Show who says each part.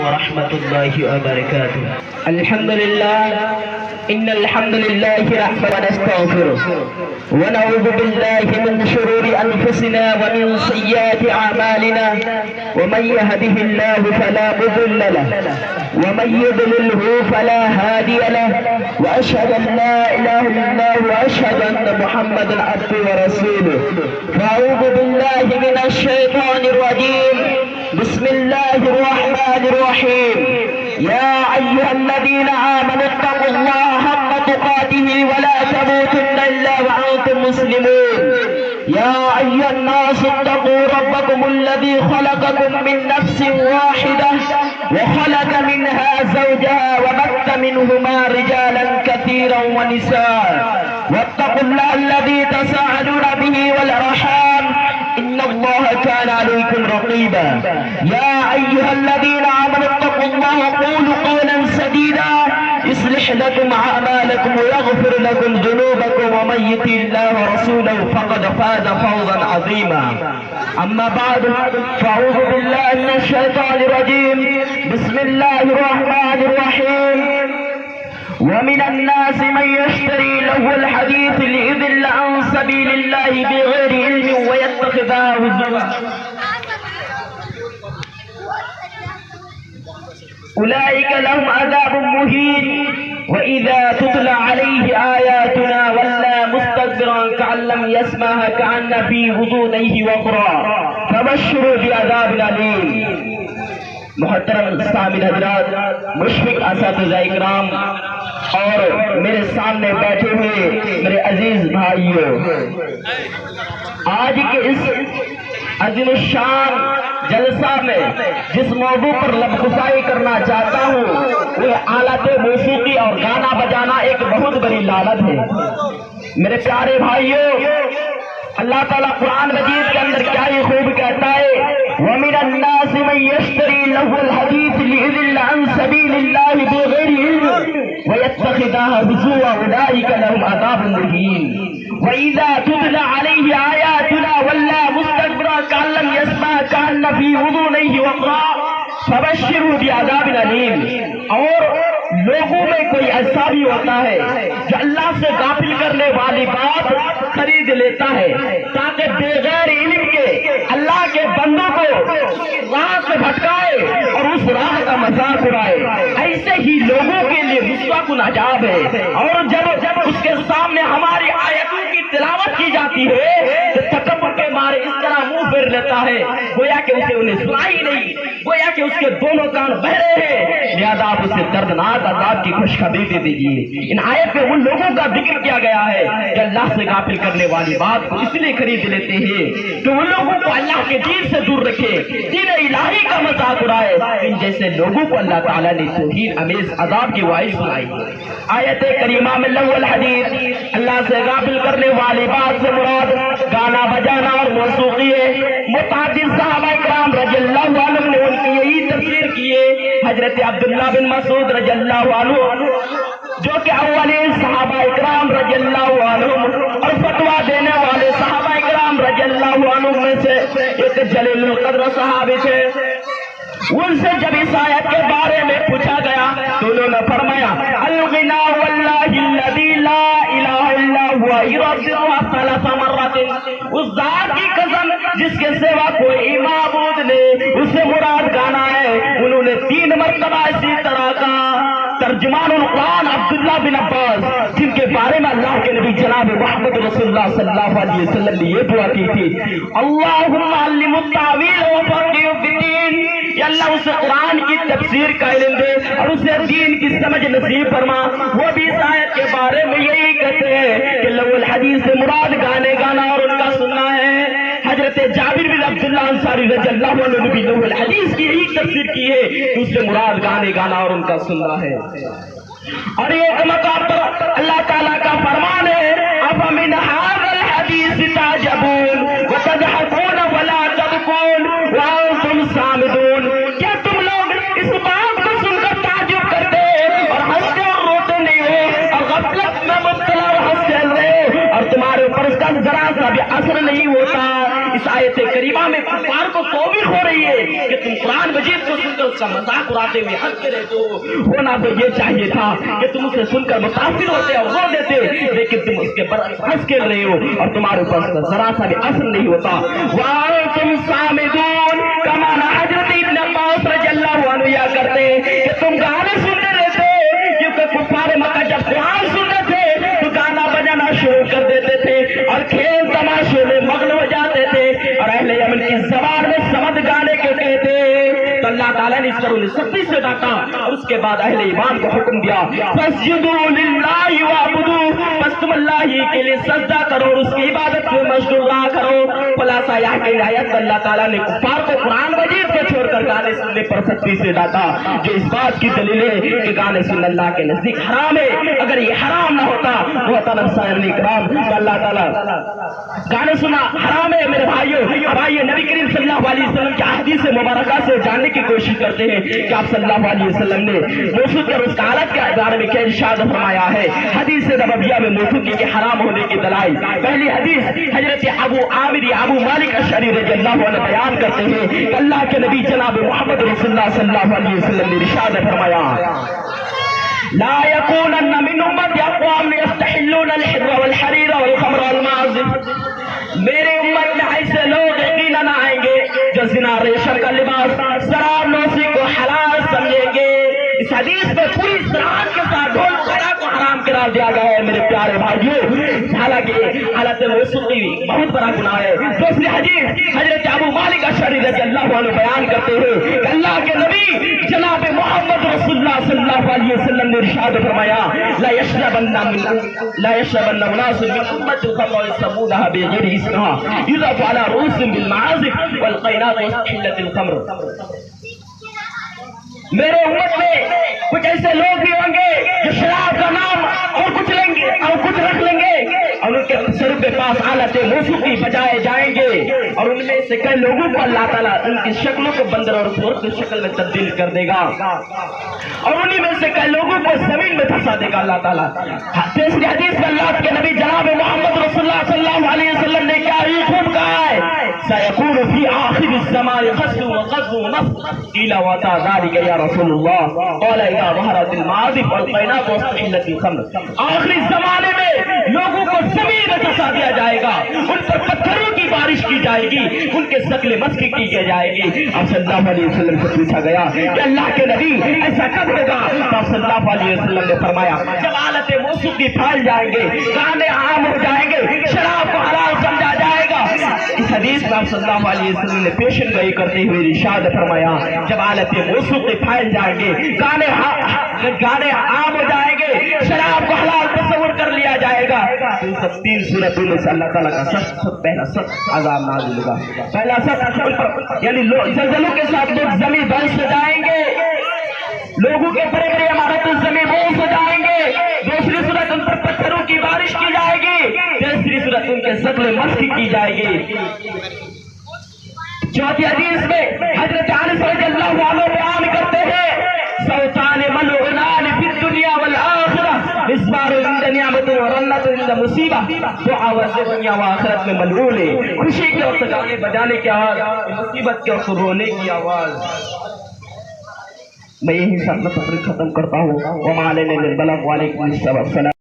Speaker 1: ورحمة الله وبركاته. الحمد لله إن الحمد لله نحمده ونستغفره ونعوذ بالله من شرور أنفسنا ومن سيئات أعمالنا ومن يهده الله فلا مضل له ومن يضلله فلا هادي له وأشهد أن لا إله إلا الله وأشهد أن محمدا عبده ورسوله. فأعوذ بالله من الشيطان الرجيم. بسم الله الرحمن الرحيم. يا أيها الذين آمنوا اتقوا الله حق تقاته ولا تموتن إلا وأنتم مسلمون. يا أيها الناس اتقوا ربكم الذي خلقكم من نفس واحدة وخلق منها زوجها وبث منهما رجالا كثيرا ونساء واتقوا الله الذي تساءلون به والأرحام إن الله كان عليكم رقيبا. يا أيها الذين آمنوا اتقوا الله وقولوا قولا سديدا يصلح لكم أعمالكم ويغفر لكم ذنوبكم ومن يطع الله ورسوله فقد فاز فوزا عظيما. أما بعد فأعوذ بالله من الشيطان الرجيم. بسم الله الرحمن الرحيم. ومن الناس من يشتري لهو الحديث ليضل عن سبيل الله بغير علم ويتخذها هزوا أولئك لهم عذاب مهين وإذا تتلى عليه آياتنا ولى مستكبرا كأن لم يسمعها كأن في أذنيه وقرا فبشروا بعذاب أليم. محترم سامعین حضرات، مشفق اساتذہ اکرام اور میرے سامنے بیٹھے ہوئے میرے عزیز بھائیوں، آج کے اس عظیم الشان جلسہ میں جس موضوع پر لب گسائی کرنا چاہتا ہوں وہ آلات موسیقی اور گانا بجانا ایک بہت بڑی لعنت ہے. میرے پیارے بھائیوں، اللہ تعالیٰ قرآن مجید کے اندر کیا ہی خوب کہتا ہے، وَمِنَ النَّاسِ مَن يَشْتَرِي لَهْوَ الْحَدِيثِ لِيُضِلَّ عَن سَبِيلِ اللَّهِ بِغَيْرِ عِلْمٍ وَيَتَّخِذَهَا هُزُوًا أُولَٰئِكَ لَهُمْ عَذَابٌ مُهِينٌ وَإِذَا تُتْلَىٰ عَلَيْهِ آيَاتُنَا وَلَّىٰ مُسْتَكْبِرًا كَأَن لَّمْ يَسْمَعْ كَأَنَّ فِي أُذُنَيْهِ وَقْرًا فَبَشِّرْهُ بِعَذَابٍ أَلِيمٍ. اور لوگوں میں کوئی ایسا بھی ہوتا ہے جو اللہ سے غافل کرنے والی بات خرید لیتا ہے تاکہ بغیر علم کے اللہ کے بندوں کو راہ سے بھٹکائے اور اس راہ کا مذاق اڑائے. ایسے ہی لوگوں کے لیے رسوا کن عذاب ہے. اور جب اس کے سامنے ہماری آیتوں کی تلاوت کی جاتی ہے تو تکبر کے مارے اس طرح منہ پھیر لیتا ہے گویا کہ اسے انہیں سنا ہی نہیں، گویا کہ اس کے دونوں کان بہرے ہیں. لہذا آپ اسے دردناک عذاب کی خوشخبری دے دیجیے. ان آیت میں ان لوگوں کا ذکر کیا گیا ہے کہ اللہ سے غافل کرنے والی بات کو اس لیے خرید لیتے ہیں کہ ان لوگوں کو اللہ کے دین سے دور رکھے، دین الہی کا مذاق اڑائے. ان جیسے لوگوں کو اللہ تعالیٰ نے توہین امیز عذاب کی وعید سنائی. آیت کریمہ میں لہو الحدیث، اللہ سے غافل کرنے والی بات سے مراد گانا بجانا اور موسیقی ہے. متعدد صحابہ کرام رضی اللہ عنہ نے ان کی یہی تفسیر کی ہے. حضرت عبداللہ بن مسعود رضی اللہ عنہ جو کہ اولین صحابہ اکرام رضی اللہ عنہ اور فتویٰ دینے والے صحابہ اکرام رضی اللہ عنہ میں سے ایک جلیل القدر صحابی تھے. ان سے جب اس آیت کے بارے میں پوچھا گیا تو انہوں نے فرمایا الغنا واللہ الذی لا الہ الا هو یرددها 3 مرات. اس ذات کی قسم جس کے سوا کوئی معبود نہیں، اس سے مراد گانا ہے. انہوں نے 3 مرتبہ اسی طرح کا. ترجمان القرآن عبداللہ بن عباس جن کے بارے میں اللہ کے نبی جناب محمد رسول اللہ صلی اللہ علیہ وسلم نے یہ دعا کی تھی، اللہم علم التاویل وفقہ فی الدین. یا اللہ اسے قرآن کی تفسیر کا علم دے اور اسے دین کی سمجھ نصیب فرما. وہ بھی اس آیت کے بارے میں یہی کہتے ہیں کہ لہو الحدیث سے مراد گانے گانا اور ان کا سننا ہے. حضرت جابر بن عبداللہ انصاری رضی اللہ عنہ نے بھی لہو الحدیث کی یہی تفسیر کی ہے کہ اس سے مراد گانے گانا اور ان کا سننا ہے. اور ایک مقام پر اللہ تعالیٰ کا فرمان ہے افمن ھذا الحدیث تعجبون وتضحکون ولا تبکون وانتم صامدون. کیا تم لوگ اس بات کو سن کر تعجب کرتے اور ہنستے اور روتے نہیں ہو اور غفلت میں مبتلا اور ہنس رہے اور تمہارے اوپر اس کا ذرا سا بھی اثر نہیں ہوتا. اس آیت کریمہ میں کفار کو توبیخ ہو رہی ہے کہ تم قرآن مجید کو سن کر اس کا مذاق اڑاتے ہوئے ہنستے رہتے ہو. ہونا تو یہ چاہیے تھا کہ تم اسے سن کر متاثر ہوتے اور رو دیتے، لیکن تم اس کے برعکس ہنس کھیل رہے ہو اور تمہارے اوپر ذرا سا بھی اثر نہیں ہوتا. وَأَنْتُمْ صَامِدُونَ کمانا حضرت ابن عباس رضی اللہ عنہ یا کرتے کہ تم گانے سنتے رہتے، کیونکہ کفار مکہ جب قرآن سنتے تھے تو گانا بجانا شروع کر دیتے تھے اور کھیل تماشے میں مغل ہو جاتے تھے، اور اہل یمن کی زبان میں سمد گانے کے کہتے. تو اللہ تعالیٰ نے اس پر انہیں سختی سے ڈانٹا اور اس کے بعد اہل ایمان کو حکم دیا فَاسْجُدُوا لِلَّهِ وَاعْبُدُوا، بس تم اللہ ہی کے لیے سجدہ کرو اور اس کی عبادت میں مشغول رہا کرو. خلاصہ یہ کہ آیت اللہ تعالیٰ نے کفار کو قرآن مجید کو چھوڑ کر گانے سننے پر سختی سے ڈانٹا، جو اس بات کی دلیل ہے کہ گانے سن اللہ کے نزدیک حرام ہے. اگر یہ حرام نہ ہوتا محترم سامعین کرام تو اللہ تعالیٰ گانے سنا حرام ہے. میرے بھائیوں اب آئیے نبی کریم صلی اللہ علیہ وسلم کی احادیث مبارکہ سے جاننے کی کوشش کرتے ہیں کہ آپ صلی اللہ علیہ وسلم نے موسیقی اور اس کا حالت کے بارے میں کیا ارشاد فرمایا ہے. حدیث نبویہ میں موسیقی کے حرام ہونے کی دلائل. پہلی حدیث حضرت ابو مالک اشعری رضی اللہ عنہ بیان کرتے ہیں کہ اللہ کے نبی جناب محمد رسول اللہ صلی اللہ علیہ وسلم نے ارشاد فرمایا لا يكونن من امتی اقوام يستحلون الحر والحرير والخمر والمعازف، میرے امت میں ایسے لوگ یقیناً آئیں گے جو زنا، ریشم کا لباس، شراب نوشی کو حلال سمجھیں گے. اس حدیث میں پوری صراحت کے ساتھ ڈھول بجا کو حرام قرار دیا گیا ہے میرے پیارے بھائیوں. حالانکہ حالت موسیقی بہت بڑا گناہ ہے. دوسری حدیث حضرت ابو مالک اشعری رضی اللہ عنہ بیان کرتے ہیں کہ اللہ کے نبی جناب محمد رسول اللہ صلی اللہ علیہ وسلم نے ارشاد فرمایا لا يشربن اناس من امتی الخمر ويسمونها بغير اسمها يضاف على رؤوسهم بالمعازف والقينات واستحلت الخمر. میرے امت میں کچھ ایسے لوگ بھی ہوں گے جو شراب کا نام اور کچھ لیں گے اور کچھ رکھ لیں گے اور ان کے سر کے پاس آلت موسیقی بجائے جائیں گے، اور ان میں سے کئی لوگوں کو اللہ تعالیٰ ان کی شکلوں کو بندر اور سور کی شکل میں تبدیل کر دے گا، اور انہی میں سے کئی لوگوں کو زمین میں دھسا دے گا اللہ تعالیٰ. تیسری حدیث میں اللہ کے نبی جناب محمد رسول اللہ صلی اللہ علیہ وسلم نے کیا ہی خوب کہا ہے سَيَكُونُ فِي آخِرِ الزَّمَانِ غَزْوٌ وَغَزْوٌ وَنَصْرٌ قِيلَ وَمَا ذَلِكَ يَا رسول اللہ قال اذا ظهرت المعازف والقينات واستحلت الخمر. آخری زمانے میں لوگوں کو زمین میں دھسا دیا جائے گا، ان پر پتھروں کی بارش کی جائے گی، ان کے شکل مسخ کی جائے گی. آپ صلی اللہ علیہ وسلم سے پوچھا گیا کہ اللہ کے نبی ایسا کب ہوگا؟ آپ صلی اللہ علیہ وسلم نے فرمایا جب آلت موسیقی پھیل جائیں گے، گانے عام ہو جائیں گے، شراب کو حلال سمجھا جائے گا. اس حدیث میں آپ صلی اللہ علیہ وسلم نے پیشن گوئی کرتے ہوئے ارشاد فرمایا جب آلت موسیقی پھیل جائیں گے، گانے عام ہو جائیں گے، شراب کو حلال تصور کر لیا جائے گا، تو ان سب تین صورتوں میں سے اللہ تعالیٰ کا سخت پہلا سخت عذاب نازل ہوگا. پہلا سخت یعنی زلزلوں کے ساتھ لوگ زمین بارش ہو جائیں گے، لوگوں کے بڑے بڑے عمارتوں زمین بوس ہو جائیں گے. دوسری صورت ان پر پتھروں کی بارش کی جائے گی. تیسری صورت ان کے شکل مسخ کی جائے گی. چوتھی حدیث میں حضرت انس رضی اللہ عنہ بیان کرتے ہیں صوتان ملعونان فی الدنیا والآخرہ مصباح عند نعمت ورنت عند مصیبہ. دعا واسطے دنیا و آخرت میں ملعون ہے، خوشی کے وقت گانے بجانے کی آواز، مصیبت کے وقت رونے کی آواز. میں یہی سب تقریر ختم کرتا ہوں. وما علینا الا البلاغ وعلیکم السلام.